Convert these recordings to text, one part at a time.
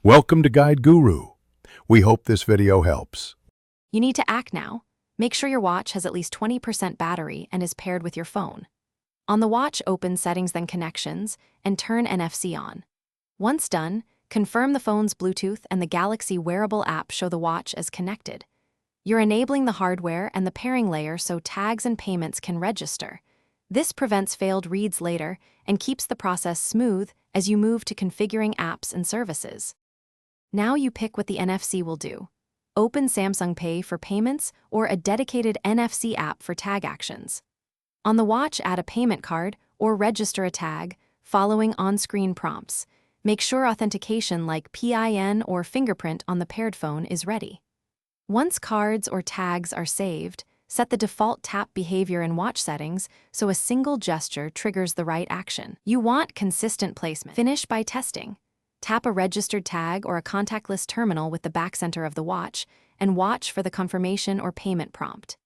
Welcome to Guide Guru. We hope this video helps. You need to act now. Make sure your watch has at least 20% battery and is paired with your phone. On the watch, open Settings, then Connections, and turn NFC on. Once done, confirm the phone's Bluetooth and the Galaxy wearable app show the watch as connected. You're enabling the hardware and the pairing layer so tags and payments can register. This prevents failed reads later and keeps the process smooth as you move to configuring apps and services. Now you pick what the NFC will do. Open Samsung Pay for payments or a dedicated NFC app for tag actions. On the watch, add a payment card or register a tag, following on-screen prompts. Make sure authentication like PIN or fingerprint on the paired phone is ready. Once cards or tags are saved, set the default tap behavior in watch settings so a single gesture triggers the right action. You want consistent placement. Finish by testing. Tap a registered tag or a contactless terminal with the back center of the watch and watch for the confirmation or payment prompt.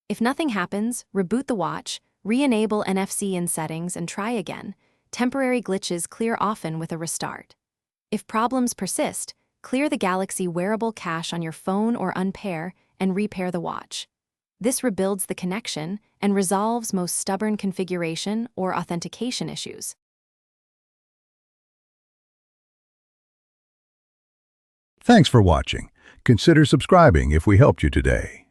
If nothing happens, reboot the watch, re-enable NFC in settings and try again. Temporary glitches clear often with a restart. If problems persist, clear the Galaxy wearable cache on your phone or unpair and repair the watch. This rebuilds the connection and resolves most stubborn configuration or authentication issues. Thanks for watching. Consider subscribing if we helped you today.